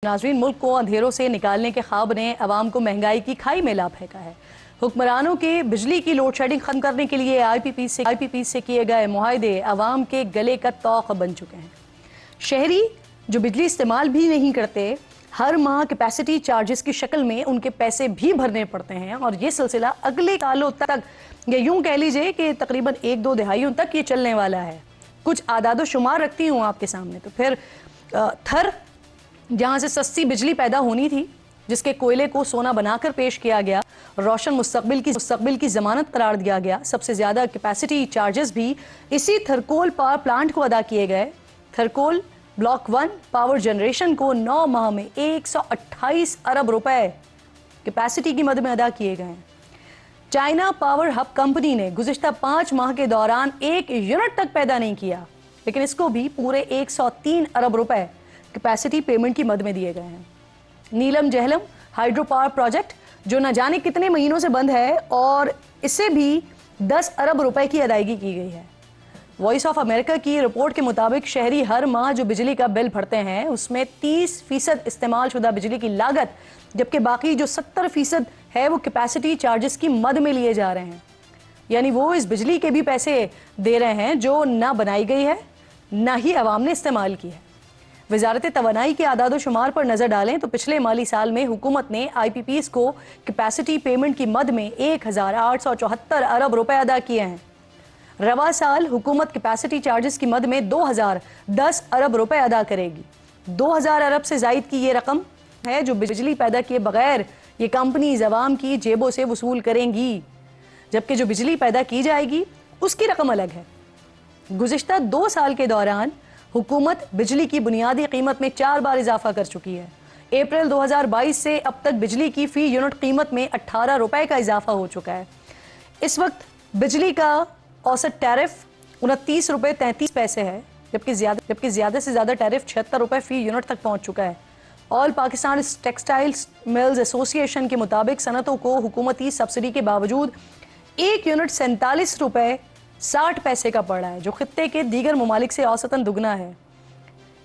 नाजरीन, मुल्क को अंधेरों से निकालने के ख्वाब ने अवाम को महंगाई की खाई में ला फेंका है। हुक्मरानों के बिजली की लोड शेडिंग खत्म करने के लिए आईपीपी से किए गए मुआहदे अवाम के गले का तौक बन चुके हैं। शहरी जो बिजली इस्तेमाल भी नहीं करते, हर माह कैपेसिटी चार्जेस की शक्ल में उनके पैसे भी भरने पड़ते हैं और ये सिलसिला अगले सालों तक, या यूं कह लीजिए कि तकरीबन 1-2 दिहाइयों तक ये चलने वाला है। कुछ आदादो शुमार रखती हूँ आपके सामने। तो फिर थर जहाँ से सस्ती बिजली पैदा होनी थी, जिसके कोयले को सोना बनाकर पेश किया गया, रोशन मुस्तकबिल की जमानत करार दिया गया। सबसे ज्यादा कैपेसिटी चार्जेस भी इसी थरकोल पावर प्लांट को अदा किए गए। थरकोल ब्लॉक 1 पावर जनरेशन को 9 माह में 128 अरब रुपए कैपेसिटी की मद में अदा किए गए हैं। चाइना पावर हब कंपनी ने गुज़िश्ता 5 माह के दौरान 1 यूनिट तक पैदा नहीं किया, लेकिन इसको भी पूरे 103 अरब रुपए कैपेसिटी पेमेंट की मद में दिए गए हैं। नीलम जहलम हाइड्रो पावर प्रोजेक्ट जो न जाने कितने महीनों से बंद है, और इससे भी 10 अरब रुपए की अदायगी की गई है। वॉइस ऑफ अमेरिका की रिपोर्ट के मुताबिक शहरी हर माह जो बिजली का बिल भरते हैं उसमें 30% इस्तेमाल शुदा बिजली की लागत, जबकि बाकी जो 70% है वो कैपेसिटी चार्जेस की मद में लिए जा रहे हैं। यानी वो इस बिजली के भी पैसे दे रहे हैं जो ना बनाई गई है, ना ही अवाम ने इस्तेमाल की है। वजारत तवानाई के आदादो शुमार पर नजर डालें तो पिछले माली साल में हुकूमत ने आईपीपीज को कैपेसिटी पेमेंट की मद में 1874 अरब रुपए अदा किए हैं। रवा साल हुकूमत कैपेसिटी चार्जेस की मद में 2010 अरब रुपए अदा करेगी। 2000 अरब से जायद की ये रकम है जो बिजली पैदा किए बगैर ये कंपनीज अवाम की जेबों से वसूल करेंगी, जबकि जो बिजली पैदा की जाएगी उसकी रकम अलग है। गुज़िश्ता 2 साल के दौरान हुकूमत बिजली की बुनियादी कीमत में 4 बार इजाफा कर चुकी है। अप्रैल 2022 से अब तक बिजली की फी यूनिट कीमत में 18 रुपए का इजाफा हो चुका है। इस वक्त बिजली का औसत टैरिफ 29 रुपए 33 पैसे है, जबकि ज्यादा से ज्यादा टैरिफ 76 रुपए फी यूनिट तक पहुंच चुका है। All Pakistan textiles mills association के मुताबिक सनतों को हुकूमती सब्सिडी के बावजूद 1 यूनिट 47 रुपए 60 पैसे का पड़ रहा है, जो खित्ते के दीगर ममालिक से औसतन दुगना है।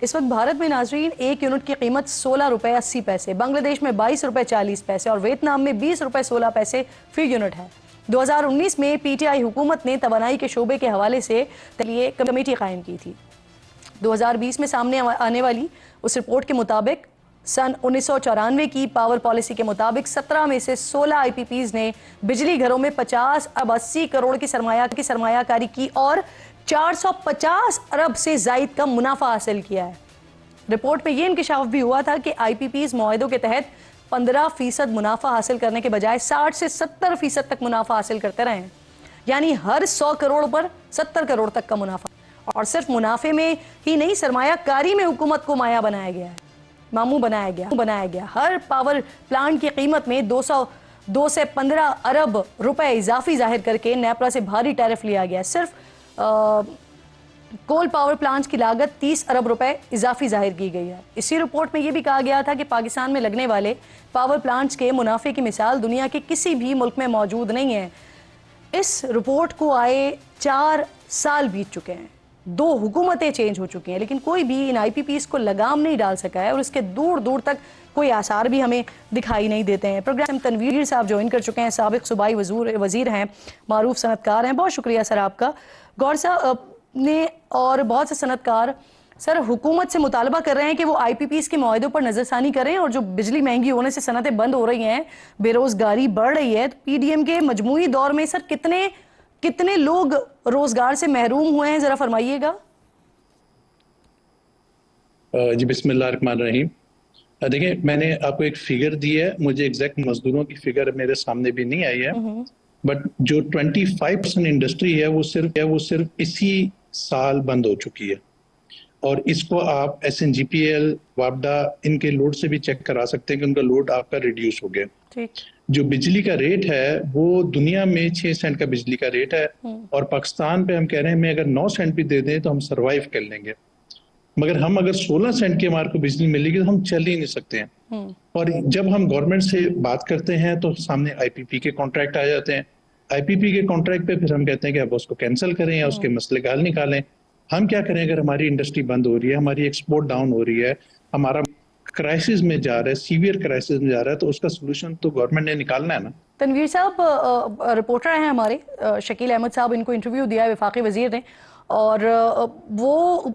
इस वक्त भारत में नाजरीन 1 यूनिट की कीमत 16 रुपए 80 पैसे, बांग्लादेश में 22 रुपए 40 पैसे और वियतनाम में 20 रुपए 16 पैसे फी यूनिट है। 2019 में पीटीआई हुकूमत ने तवानाई के शोबे के हवाले से लिए कमेटी कायम की थी। 2020 में सामने आने वाली उस रिपोर्ट के मुताबिक सन 1994 की पावर पॉलिसी के मुताबिक 17 में से 16 आईपीपीज ने बिजली घरों में 50 अरब 80 करोड़ की सरमायाकारी की और 450 अरब से जायद का मुनाफा हासिल किया है। रिपोर्ट में यह इंकशाफ भी हुआ था कि आईपीपीज मुआहदों के तहत 15% मुनाफा हासिल करने के बजाय 60 से 70% तक मुनाफा हासिल करते रहे, यानी हर 100 करोड़ पर 70 करोड़ तक का मुनाफा। और सिर्फ मुनाफे में ही नहीं, सरमायाकारी में हुकूमत को मामू बनाया गया। हर पावर प्लांट की कीमत में 2 से 15 अरब रुपए इजाफी जाहिर करके नेपरा से भारी टैरिफ लिया गया। सिर्फ कोल पावर प्लांट्स की लागत 30 अरब रुपए इजाफी जाहिर की गई है। इसी रिपोर्ट में यह भी कहा गया था कि पाकिस्तान में लगने वाले पावर प्लांट्स के मुनाफे की मिसाल दुनिया के किसी भी मुल्क में मौजूद नहीं है। इस रिपोर्ट को आए 4 साल बीत चुके हैं, 2 हुकूमतें चेंज हो चुकी हैं, लेकिन कोई भी इन आईपीपीज को लगाम नहीं डाल सका है और इसके दूर दूर तक कोई आसार भी हमें दिखाई नहीं देते हैं। प्रोग्राम तनवीर साहब ज्वाइन कर चुके हैं, साबिक सूबाई वजीर हैं, मारूफ सनतकार हैं। बहुत शुक्रिया सर आपका। गौर साहब ने और बहुत से सनतकार सर हुकूमत से मुतालबा कर रहे हैं कि वो आईपीपीज के मुआहदों पर नजरसानी करें, और जो बिजली महंगी होने से सनतें बंद हो रही हैं, बेरोजगारी बढ़ रही है, तो पीडीएम के मजमूई दौर में सर कितने लोग रोजगार से महरूम हुए हैं, जरा फरमाइएगा। जी बिस्मिल्लाहिर्रहमानिर्रहीम। देखिए, मैंने आपको एक फिगर दी है, मुझे एग्जैक्ट मजदूरों की फिगर मेरे सामने भी नहीं आई है, बट जो 25% इंडस्ट्री है वो सिर्फ इसी साल बंद हो चुकी है। और इसको आप SNGPL, वापडा इनके लोड से भी चेक करा सकते हैं कि उनका लोड आपका रिड्यूस हो गया। जो बिजली का रेट है वो दुनिया में 6 सेंट का बिजली का रेट है, और पाकिस्तान पे हम कह रहे हैं मैं अगर 9 सेंट भी दे दें तो हम सरवाइव कर लेंगे, मगर हम अगर 16 सेंट की हमारे को बिजली मिलेगी तो हम चल ही नहीं सकते हैं। और जब हम गवर्नमेंट से बात करते हैं तो सामने आईपीपी के कॉन्ट्रैक्ट आ जाते हैं। आईपीपी के कॉन्ट्रैक्ट पे फिर हम कहते हैं कि आप उसको कैंसिल करें या उसके मसले का हल निकालें। हम क्या करें अगर हमारी इंडस्ट्री बंद हो रही है, हमारी एक्सपोर्ट डाउन हो रही है, हमारा क्राइसिस में जा रहा है, सीवियर क्राइसिस में जा रहा है, तो उसका सोल्यूशन तो गवर्नमेंट ने निकालना है ना। तनवीर साहब, रिपोर्टर हैं हमारे शकील अहमद साहब, इनको इंटरव्यू दिया है वफाकी वजीर ने, और वो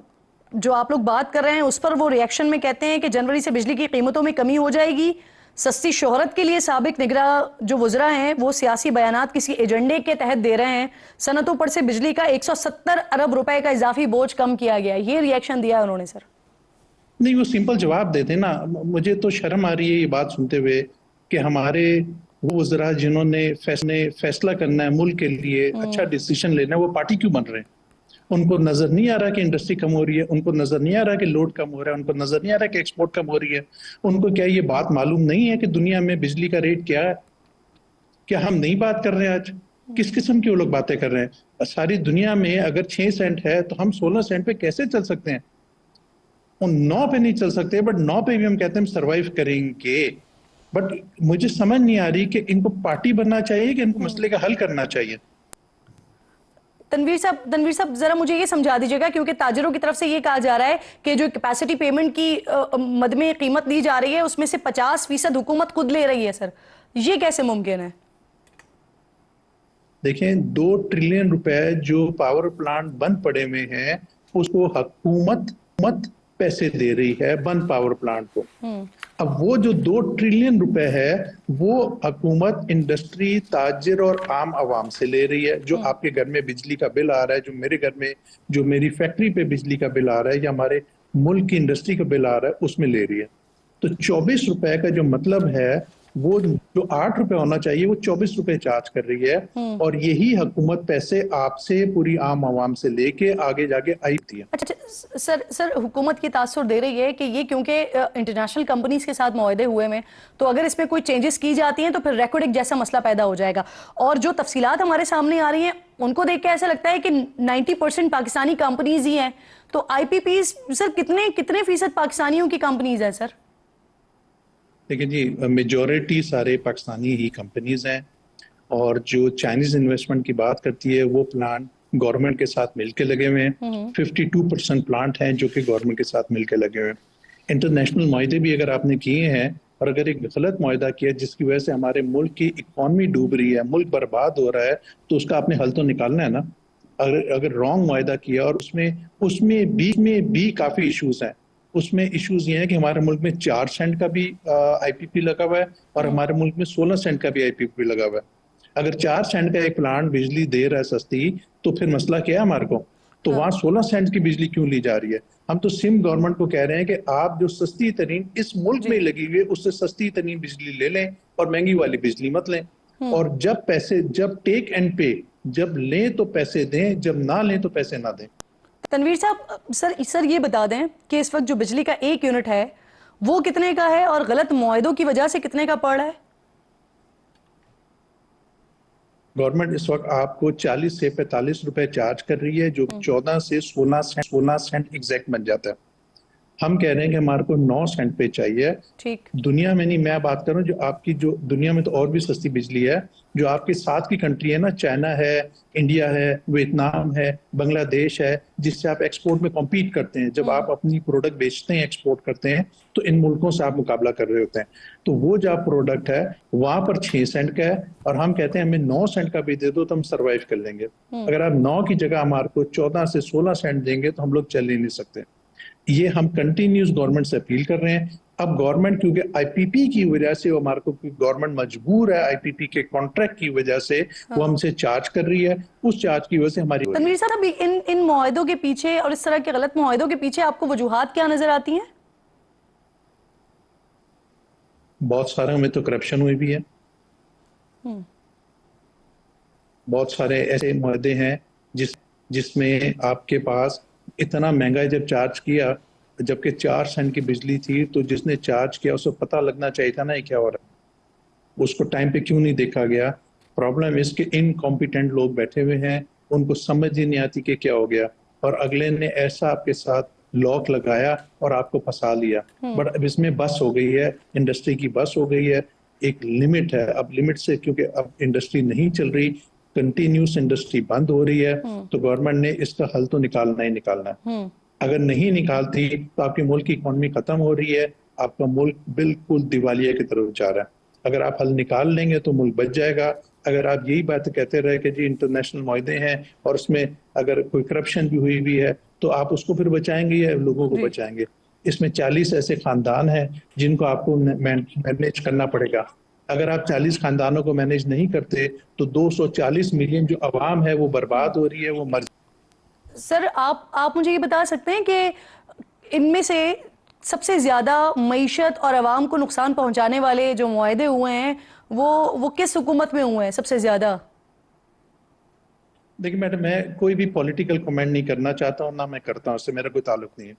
जो आप लोग बात कर रहे हैं उस पर वो रिएक्शन में कहते हैं कि जनवरी से बिजली की कीमतों में कमी हो जाएगी। सस्ती शोहरत के लिए साबिक निगरा जो वज़रा हैं वो सियासी बयानात किसी एजेंडे के तहत दे रहे हैं। सनतों पर से बिजली का 170 अरब रुपए का इजाफी बोझ कम किया गया, ये रिएक्शन दिया उन्होंने सर। नहीं, वो सिंपल जवाब देते ना। मुझे तो शर्म आ रही है ये बात सुनते हुए कि हमारे वो वज़रा जिन्होंने फैसला करना है मुल्क के लिए, अच्छा डिसीजन लेना है, वो पार्टी क्यों बन रहे हैं? उनको नजर नहीं आ रहा कि इंडस्ट्री कम हो रही है, उनको नजर नहीं आ रहा कि लोड कम हो रहा है, उनको नजर नहीं आ रहा कि एक्सपोर्ट कम हो रही है। उनको क्या ये बात मालूम नहीं है कि दुनिया में बिजली का रेट क्या है? क्या हम नहीं बात कर रहे हैं आज? किस किस्म की वो लोग बातें कर रहे हैं? सारी दुनिया में अगर 6 सेंट है तो हम 16 सेंट पे कैसे चल सकते हैं? वो 9 पे नहीं चल सकते, बट 9 पे भी हम कहते हैं हम सरवाइव करेंगे। बट मुझे समझ नहीं आ रही कि इनको पार्टी बनना चाहिए कि इनको मसले का हल करना चाहिए। तनवीर साहब जरा मुझे ये समझा दीजिएगा, क्योंकि ताजरों की तरफ से ये कहा जा रहा है कि जो कैपेसिटी पेमेंट की मद में कीमत दी जा रही है उसमें से 50% हुकूमत खुद ले रही है सर, ये कैसे मुमकिन है? देखें, 2 ट्रिलियन रुपए जो पावर प्लांट बंद पड़े हुए हैं उसको हुकूमत पैसे दे रही है बंद पावर प्लांट को। अब वो जो 2 ट्रिलियन रुपए है वो हुकूमत इंडस्ट्री, ताजिर और आम आवाम से ले रही है। जो आपके घर में बिजली का बिल आ रहा है, जो मेरे घर में, जो मेरी फैक्ट्री पे बिजली का बिल आ रहा है, या हमारे मुल्क की इंडस्ट्री का बिल आ रहा है, उसमें ले रही है। तो 24 रुपए का जो मतलब है, वो जो 8 रुपए होना चाहिए वो 24 रुपए चार्ज कर रही है। और यही हुकूमत पैसे आपसे, पूरी आम आवाम से लेके आगे जाके आई थी। अच्छा सर, हुकूमत की तासुर दे रही है कि ये क्योंकि इंटरनेशनल कंपनीज के साथ मुआहदे हुए में, तो अगर इसमें कोई चेंजेस की जाती हैं तो फिर रेकॉर्डिंग जैसा मसला पैदा हो जाएगा। और जो तफसीलात हमारे सामने आ रही हैं उनको देख के ऐसा लगता है कि 90% पाकिस्तानी कंपनीज ही हैं। तो आईपीपीज सर कितने फीसद पाकिस्तानियों की कंपनीज हैं सर? देखिए जी, मेजॉरिटी सारे पाकिस्तानी ही कंपनीज हैं। और जो चाइनीज इन्वेस्टमेंट की बात करती है वो प्लांट गवर्नमेंट के साथ मिलके लगे हुए हैं। 52% प्लांट हैं जो कि गवर्नमेंट के साथ मिलके लगे हुए हैं। इंटरनेशनल मुआहदे भी अगर आपने किए हैं, और अगर एक गलत मुआहदा किया जिसकी वजह से हमारे मुल्क की इकॉनमी डूब रही है, मुल्क बर्बाद हो रहा है, तो उसका आपने हल तो निकालना है ना। अगर रॉन्ग मुआहदा किया, और उसमें भी काफी इश्यूज हैं। उसमें इश्यूज ये हैं कि हमारे मुल्क में 4 सेंट का भी आईपीपी लगा हुआ है, और हमारे मुल्क में 16 सेंट का भी आईपीपी लगा हुआ है। अगर 4 सेंट का एक प्लांट बिजली दे रहा है सस्ती, तो फिर मसला क्या है हमारे को? तो वहां 16 सेंट की बिजली क्यों ली जा रही है? हम तो सिंध गवर्नमेंट को कह रहे हैं कि आप जो सस्ती तरीन इस मुल्क में लगी हुई है उससे सस्ती तरीन बिजली ले लें और महंगी वाली बिजली मत लें। और जब टेक एंड पे, जब लें तो पैसे दें, जब ना लें तो पैसे ना दें। तनवीर साहब, सर ये बता दें कि इस वक्त जो बिजली का 1 यूनिट है वो कितने का है और गलत मुआहदों की वजह से कितने का पड़ रहा है? गवर्नमेंट इस वक्त आपको 40 से 45 रुपए चार्ज कर रही है, जो 14 से 16 सेंट एग्जैक्ट बन जाता है। हम कह रहे हैं कि हमारे को 9 सेंट पे चाहिए। ठीक। दुनिया में नहीं, मैं बात कर रहा हूँ जो दुनिया में तो और भी सस्ती बिजली है। जो आपके साथ की कंट्री है ना, चाइना है, इंडिया है, वियतनाम है, बांग्लादेश है, जिससे आप एक्सपोर्ट में कॉम्पीट करते हैं। जब आप अपनी प्रोडक्ट बेचते हैं, एक्सपोर्ट करते हैं, तो इन मुल्कों से आप मुकाबला कर रहे होते हैं। तो वो जो प्रोडक्ट है वहां पर 6 सेंट का है, और हम कहते हैं हमें 9 सेंट का भी दे दो तो हम सर्वाइव कर लेंगे। अगर आप 9 की जगह हमारे को 14 से 16 सेंट देंगे तो हम लोग चल ही नहीं सकते। ये हम कंटिन्यूस गवर्नमेंट से अपील कर रहे हैं। अब गवर्नमेंट, क्योंकि आईपीपी की वजह से वो हमारे को, गवर्नमेंट मजबूर है, आईपीपी के कॉन्ट्रैक्ट की वजह से वो हमसे चार्ज कर रही है, उस चार्ज की वजह से हमारी। तनवीर साहब, अभी इन मुआहदों के पीछे और इस तरह के गलत मुआहदों के पीछे आपको वजूहात क्या नजर आती हैं? बहुत सारे में तो करप्शन हुई भी है। बहुत सारे ऐसे मुआहदे हैं जिसमें आपके पास इतना महंगा जब चार्ज किया, जबकि 4 सेंट की बिजली थी, तो जिसने चार्ज किया उसको पता लगना चाहिए था ना ये क्या हो रहा है। उसको टाइम पे क्यों नहीं देखा गया? प्रॉब्लम इसके इनकॉम्पिटेंट लोग बैठे हुए हैं, उनको समझ ही नहीं आती कि क्या हो गया, और अगले ने ऐसा आपके साथ लॉक लगाया और आपको फंसा लिया। बट अब इसमें बस हो गई है, इंडस्ट्री की बस हो गई है। एक लिमिट है, अब लिमिट से, क्योंकि अब इंडस्ट्री नहीं चल रही, कंटिन्यूस इंडस्ट्री बंद हो रही है, तो गवर्नमेंट ने इसका हल तो निकालना ही निकालना है। अगर नहीं निकालती तो आपके मुल्क की इकॉनमी खत्म हो रही है, आपका मुल्क बिल्कुल दिवालिया की तरफ जा रहा है। अगर आप हल निकाल लेंगे तो मुल्क बच जाएगा। अगर आप यही बात कहते रहे कि जी इंटरनेशनल मुआहदे हैं और उसमें अगर कोई करप्शन भी हुई है तो आप उसको फिर बचाएंगे या लोगों को जी। बचाएंगे? इसमें 40 ऐसे खानदान हैं जिनको आपको मैनेज करना पड़ेगा। अगर आप 40 खानदानों को मैनेज नहीं करते तो 240 मिलियन जो आवाम है वो बर्बाद हो रही है, वो मर। सर आप मुझे ये बता सकते हैं कि इनमें से सबसे ज्यादा मईशत और आवाम को नुकसान पहुंचाने वाले जो मुआहदे हुए हैं वो किस हुकूमत में हुए हैं सबसे ज्यादा? देखिए मैडम, मैं कोई भी पॉलिटिकल कमेंट नहीं करना चाहता हूँ, ना मैं करता हूँ, उससे मेरा कोई ताल्लुक नहीं है।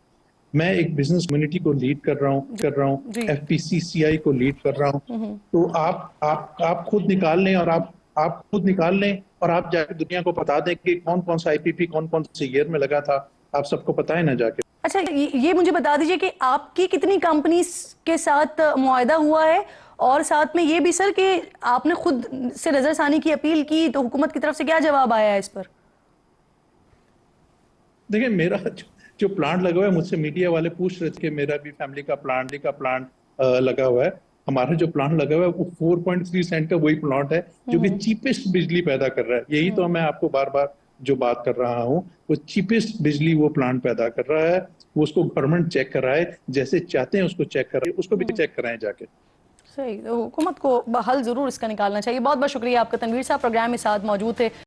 मैं एक बिजनेस कम्युनिटी को लीड कर रहा हूँ, जी। एफपीसीसीआई को लीड कर रहा हूँ। तो आप खुद निकाल लें और आप खुद निकाल लें और आप जाके दुनिया को बता दें कि कौन कौन सा आईपीपी कौन कौन से ईयर में लगा था। आप सबको पता है ना जाके। अच्छा, ये मुझे बता दीजिए कि आपकी कितनी कंपनीज के साथ मुआहदा हुआ है, और साथ में ये भी सर कि आपने खुद से नजरसानी की अपील की तो हुकूमत की तरफ से क्या जवाब आया है इस पर? देखिए मेरा जो प्लांट लगा हुआ है, मुझसे मीडिया वाले पूछ रहे थे कि मेरा भी फैमिली का प्लांट लगा हुआ है। हमारा जो प्लांट लगा हुआ है वो 4.3 सेंट का वही प्लांट है जो कि चीपेस्ट बिजली पैदा कर रहा है। यही तो मैं आपको बार बार जो बात कर रहा हूँ, वो चीपेस्ट बिजली वो प्लांट पैदा कर रहा है। वो उसको गवर्नमेंट चेक कराए, जैसे चाहते हैं उसको चेक कराए, उसको भी चेक कराएं जाके। सही, तो हुकूमत को हल जरूर इसका निकालना चाहिए। बहुत बहुत शुक्रिया आपका, तनवीर साहब प्रोग्राम में साथ मौजूद थे।